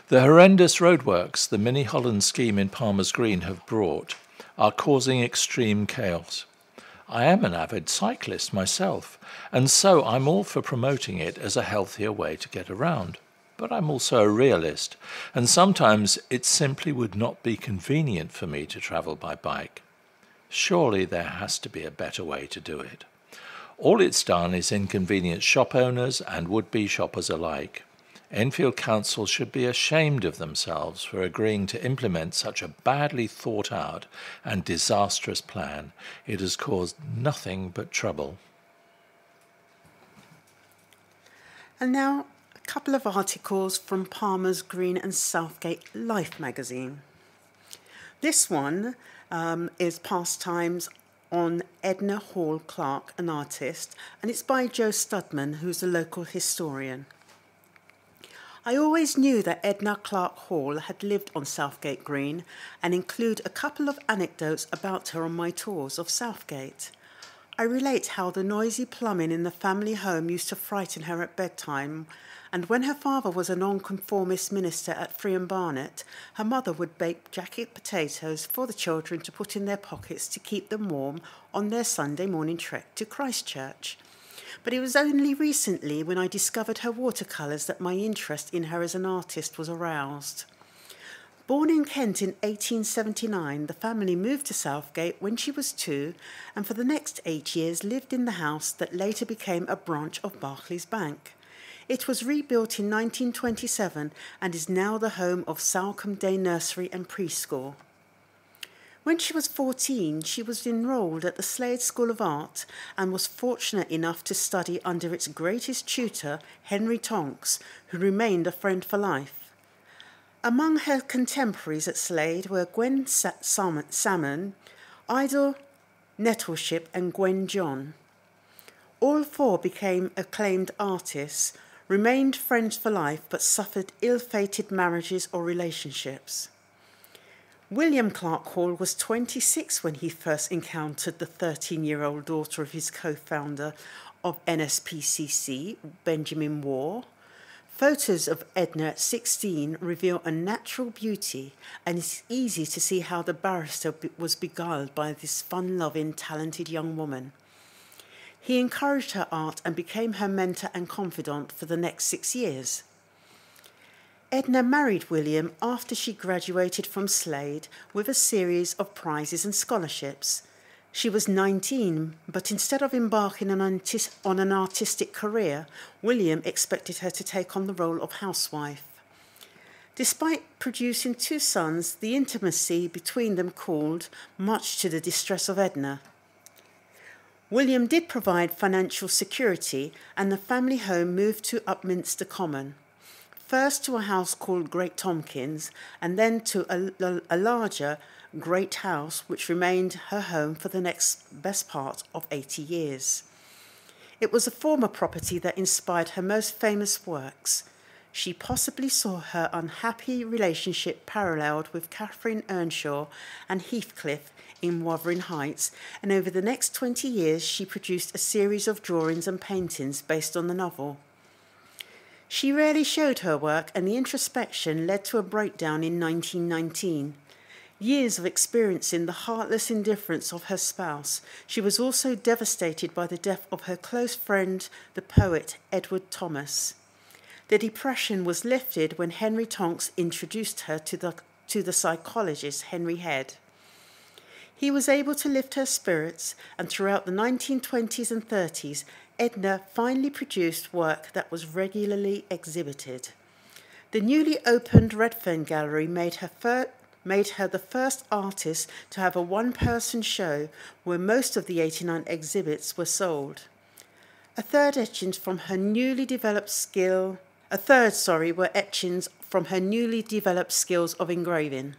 The horrendous roadworks the Mini Holland scheme in Palmer's Green have brought are causing extreme chaos. I am an avid cyclist myself, and so I'm all for promoting it as a healthier way to get around. But I'm also a realist, and sometimes it simply would not be convenient for me to travel by bike. Surely there has to be a better way to do it. All it's done is inconvenience shop owners and would-be shoppers alike. Enfield Council should be ashamed of themselves for agreeing to implement such a badly thought out and disastrous plan. It has caused nothing but trouble. And now a couple of articles from Palmer's Green and Southgate Life magazine. This one is Pastimes on Edna Hall Clarke, an artist, and it's by Joe Studman, who's a local historian. I always knew that Edna Clarke Hall had lived on Southgate Green and include a couple of anecdotes about her on my tours of Southgate. I relate how the noisy plumbing in the family home used to frighten her at bedtime, and when her father was a nonconformist minister at Free Barnet, her mother would bake jacket potatoes for the children to put in their pockets to keep them warm on their Sunday morning trek to Christchurch. But it was only recently, when I discovered her watercolours, that my interest in her as an artist was aroused. Born in Kent in 1879, the family moved to Southgate when she was 2, and for the next 8 years lived in the house that later became a branch of Barclays Bank. It was rebuilt in 1927 and is now the home of Salcombe Day Nursery and Preschool. When she was 14, she was enrolled at the Slade School of Art and was fortunate enough to study under its greatest tutor, Henry Tonks, who remained a friend for life. Among her contemporaries at Slade were Gwen Salmon, Idle Nettleship and Gwen John. All four became acclaimed artists, remained friends for life, but suffered ill-fated marriages or relationships. William Clarke Hall was 26 when he first encountered the 13-year-old daughter of his co-founder of NSPCC, Benjamin Waugh. Photos of Edna at 16 reveal a natural beauty, and it's easy to see how the barrister was beguiled by this fun-loving, talented young woman. He encouraged her art and became her mentor and confidant for the next 6 years. Edna married William after she graduated from Slade with a series of prizes and scholarships. She was 19, but instead of embarking on an artistic career, William expected her to take on the role of housewife. Despite producing 2 sons, the intimacy between them cooled, much to the distress of Edna. William did provide financial security, and the family home moved to Upminster Common. First to a house called Great Tompkins, and then to a larger Great House, which remained her home for the next best part of 80 years. It was a former property that inspired her most famous works. She possibly saw her unhappy relationship paralleled with Katherin Earnshaw and Heathcliff in Wuthering Heights, and over the next 20 years she produced a series of drawings and paintings based on the novel. She rarely showed her work, and the introspection led to a breakdown in 1919. Years of experiencing the heartless indifference of her spouse, she was also devastated by the death of her close friend, the poet Edward Thomas. The depression was lifted when Henry Tonks introduced her to the psychologist Henry Head. He was able to lift her spirits, and throughout the 1920s and 30s, Edna finally produced work that was regularly exhibited. The newly opened Redfern Gallery made her the first artist to have a one-person show where most of the 89 exhibits were sold. A third were etchings from her newly developed skills of engraving.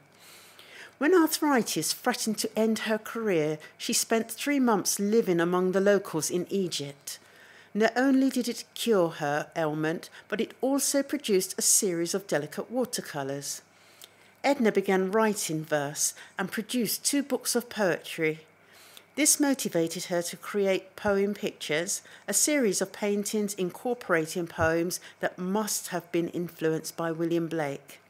When arthritis threatened to end her career, she spent 3 months living among the locals in Egypt. Not only did it cure her ailment, but it also produced a series of delicate watercolours. Edna began writing verse and produced 2 books of poetry. This motivated her to create Poem Pictures, a series of paintings incorporating poems that must have been influenced by William Blake.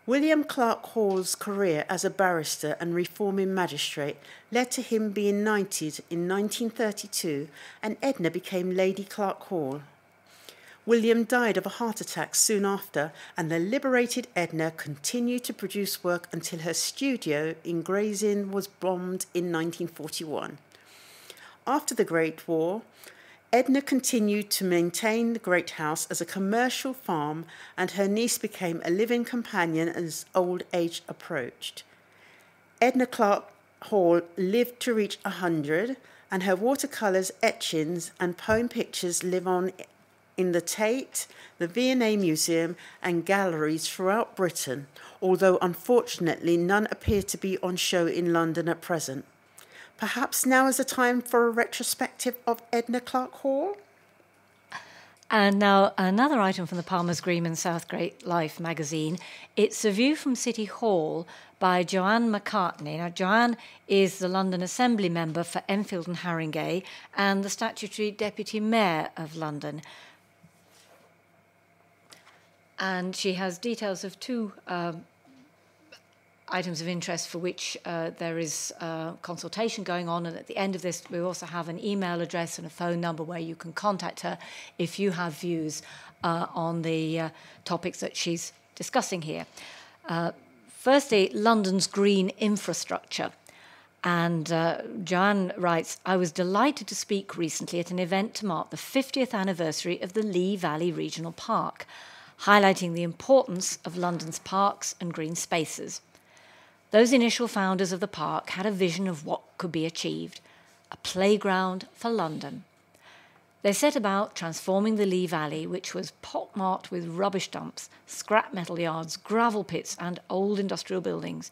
William Clarke Hall's career as a barrister and reforming magistrate led to him being knighted in 1932, and Edna became Lady Clarke Hall. William died of a heart attack soon after, and the liberated Edna continued to produce work until her studio in Gray's Inn was bombed in 1941. After the Great War, Edna continued to maintain the Great House as a commercial farm, and her niece became a living companion as old age approached. Edna Clarke Hall lived to reach 100, and her watercolours, etchings and poem pictures live on in the Tate, the V&A Museum and galleries throughout Britain, although unfortunately none appear to be on show in London at present. Perhaps now is a time for a retrospective of Edna Clarke Hall? And now another item from the Palmer's Green and Southgate Life magazine. It's a view from City Hall by Joanne McCartney. Now, Joanne is the London Assembly member for Enfield and Harringay and the statutory Deputy Mayor of London. And she has details of two items of interest for which there is consultation going on, and at the end of this we also have an email address and a phone number where you can contact her if you have views on the topics that she's discussing here. Firstly, London's green infrastructure. And Joanne writes, I was delighted to speak recently at an event to mark the 50th anniversary of the Lee Valley Regional Park, highlighting the importance of London's parks and green spaces. Those initial founders of the park had a vision of what could be achieved, a playground for London. They set about transforming the Lee Valley, which was pockmarked with rubbish dumps, scrap metal yards, gravel pits and old industrial buildings,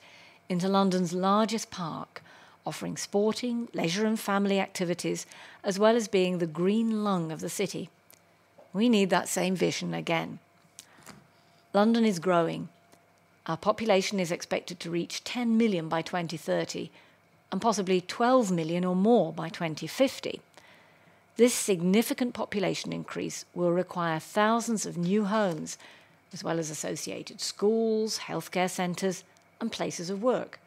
into London's largest park, offering sporting, leisure and family activities, as well as being the green lung of the city. We need that same vision again. London is growing. Our population is expected to reach 10 million by 2030 and possibly 12 million or more by 2050. This significant population increase will require thousands of new homes, as well as associated schools, healthcare centres and places of work.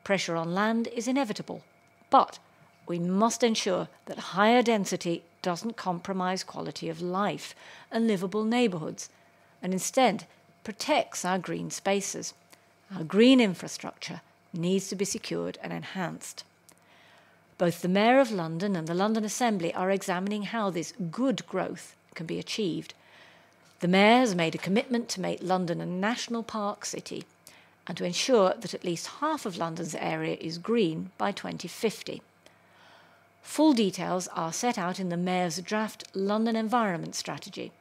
Pressure on land is inevitable, but we must ensure that higher density doesn't compromise quality of life and livable neighbourhoods, and instead protects our green spaces. Our green infrastructure needs to be secured and enhanced. Both the Mayor of London and the London Assembly are examining how this good growth can be achieved. The Mayor has made a commitment to make London a national park city and to ensure that at least half of London's area is green by 2050. Full details are set out in the Mayor's draft London Environment Strategy,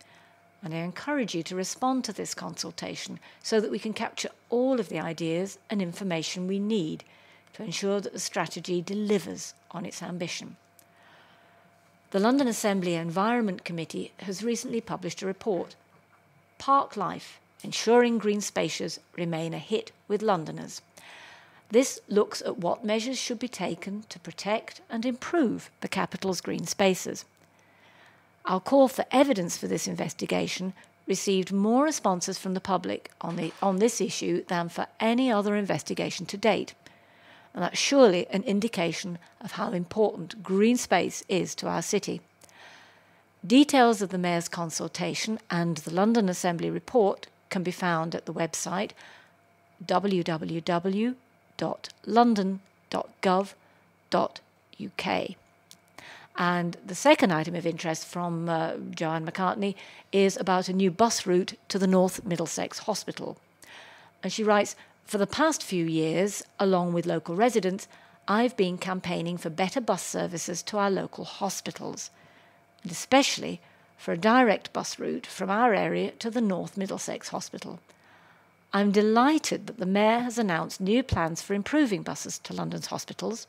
and I encourage you to respond to this consultation so that we can capture all of the ideas and information we need to ensure that the strategy delivers on its ambition. The London Assembly Environment Committee has recently published a report, Park Life, Ensuring Green Spaces Remain a Hit with Londoners. This looks at what measures should be taken to protect and improve the capital's green spaces. Our call for evidence for this investigation received more responses from the public on this issue than for any other investigation to date. And that's surely an indication of how important green space is to our city. Details of the Mayor's consultation and the London Assembly report can be found at the website www.london.gov.uk. And the second item of interest from Joanne McCartney is about a new bus route to the North Middlesex Hospital. And she writes, for the past few years, along with local residents, I've been campaigning for better bus services to our local hospitals, and especially for a direct bus route from our area to the North Middlesex Hospital. I'm delighted that the Mayor has announced new plans for improving buses to London's hospitals,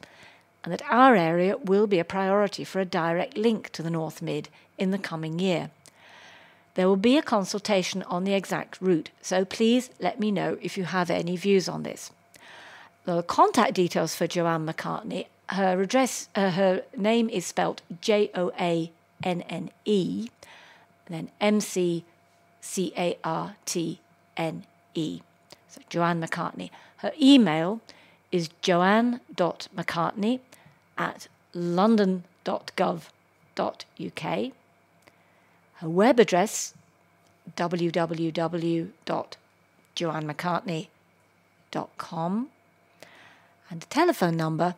and that our area will be a priority for a direct link to the North Mid in the coming year. There will be a consultation on the exact route, so please let me know if you have any views on this. The contact details for Joanne McCartney, her name is spelt Joanne, and then McCartne. So Joanne McCartney. Her email is joanne.mccartney@london.gov.uk. Her web address, www.joannemccartney.com. And the telephone number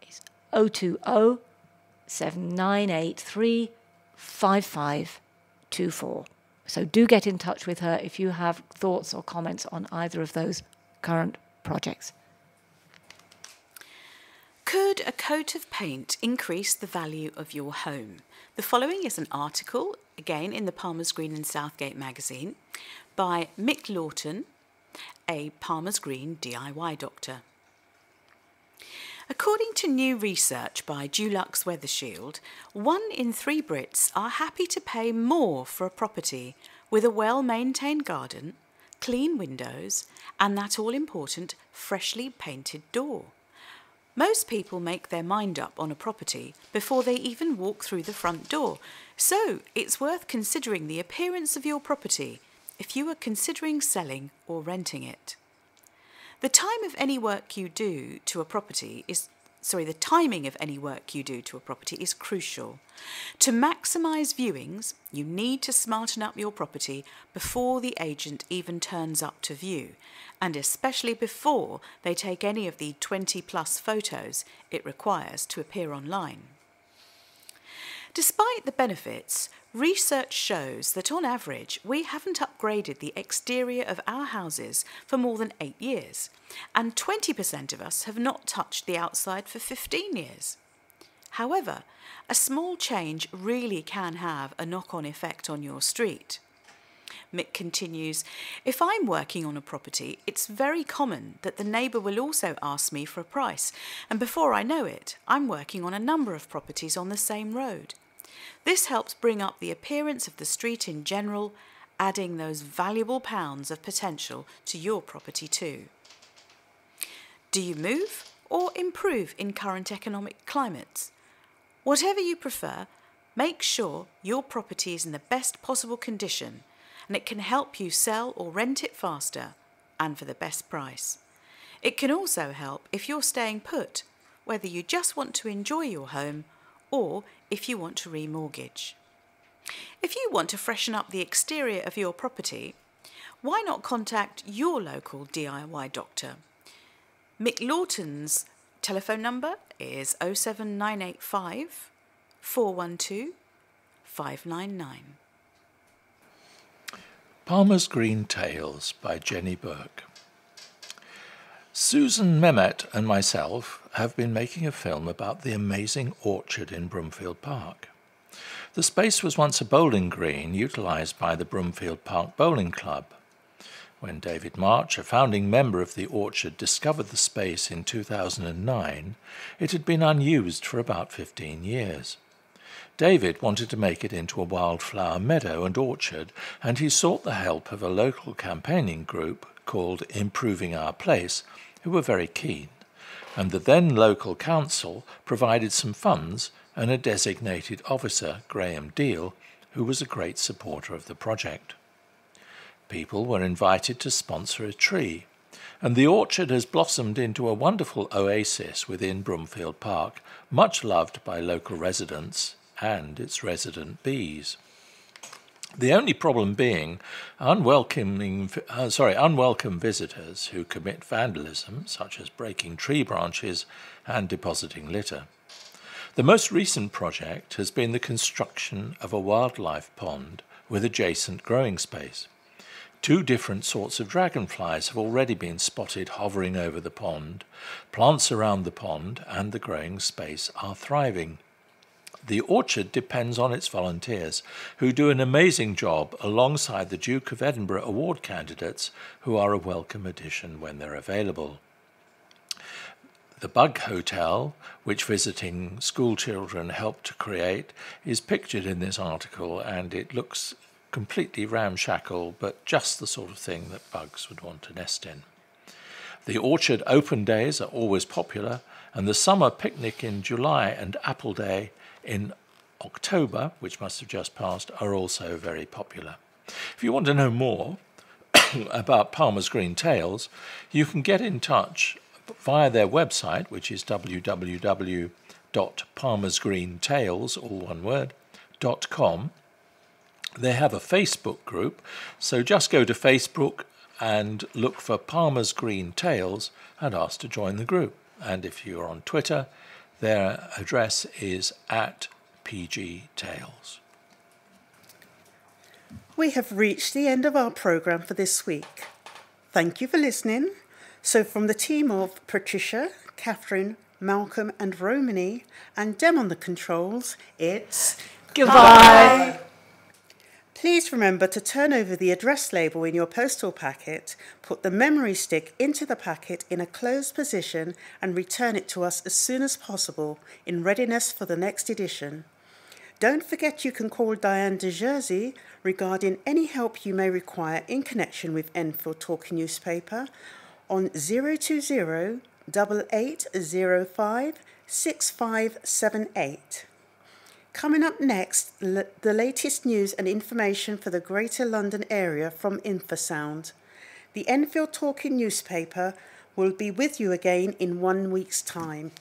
is 020 7983 5524. So do get in touch with her if you have thoughts or comments on either of those current projects. Could a coat of paint increase the value of your home? The following is an article, again in the Palmer's Green and Southgate magazine, by Mick Lawton, a Palmer's Green DIY doctor. According to new research by Dulux Weathershield, 1 in 3 Brits are happy to pay more for a property with a well-maintained garden, clean windows, and that all-important freshly painted door. Most people make their mind up on a property before they even walk through the front door, so it's worth considering the appearance of your property if you are considering selling or renting it. The timing of any work you do to a property is crucial. To maximise viewings, you need to smarten up your property before the agent even turns up to view, and especially before they take any of the 20+ photos it requires to appear online. Despite the benefits, research shows that on average we haven't upgraded the exterior of our houses for more than 8 years, and 20% of us have not touched the outside for 15 years. However, a small change really can have a knock-on effect on your street. Mick continues, if I'm working on a property, it's very common that the neighbour will also ask me for a price, and before I know it, I'm working on a number of properties on the same road. This helps bring up the appearance of the street in general, adding those valuable pounds of potential to your property too. Do you move or improve in current economic climates? Whatever you prefer, make sure your property is in the best possible condition, and it can help you sell or rent it faster and for the best price. It can also help if you're staying put, whether you just want to enjoy your home or if you want to remortgage. If you want to freshen up the exterior of your property, why not contact your local DIY doctor? Mick Lawton's telephone number is 07985 412 599. Palmer's Green Tales by Jenny Burke. Susan Mehmet and myself have been making a film about the amazing orchard in Broomfield Park. The space was once a bowling green utilised by the Broomfield Park Bowling Club. When David March, a founding member of the orchard, discovered the space in 2009, it had been unused for about 15 years. David wanted to make it into a wildflower meadow and orchard, and he sought the help of a local campaigning group called Improving Our Place, who were very keen, and the then local council provided some funds and a designated officer, Graham Deal, who was a great supporter of the project. People were invited to sponsor a tree, and the orchard has blossomed into a wonderful oasis within Broomfield Park, much loved by local residents and its resident bees. The only problem being unwelcome visitors who commit vandalism, such as breaking tree branches and depositing litter. The most recent project has been the construction of a wildlife pond with adjacent growing space. 2 different sorts of dragonflies have already been spotted hovering over the pond. Plants around the pond and the growing space are thriving. The orchard depends on its volunteers, who do an amazing job alongside the Duke of Edinburgh award candidates, who are a welcome addition when they're available. The Bug Hotel, which visiting school children helped to create, is pictured in this article, and it looks completely ramshackle, but just the sort of thing that bugs would want to nest in. The orchard open days are always popular, and the summer picnic in July and Apple Day in October, which must have just passed, are also very popular. If you want to know more about Palmer's Green Tales, you can get in touch via their website, which is www.palmersgreentales, all one word, .com. They have a Facebook group, so just go to Facebook and look for Palmer's Green Tales and ask to join the group. And if you're on Twitter, their address is @PGTales. We have reached the end of our programme for this week. Thank you for listening. So from the team of Patricia, Katherin, Malcolm and Romany, and Dem on the controls, it's Goodbye. Please remember to turn over the address label in your postal packet, put the memory stick into the packet in a closed position and return it to us as soon as possible in readiness for the next edition. Don't forget you can call Diane de Jersey regarding any help you may require in connection with Enfield Talking Newspaper on 020 8805 6578. Coming up next, the latest news and information for the Greater London area from Infrasound. The Enfield Talking Newspaper will be with you again in 1 week's time.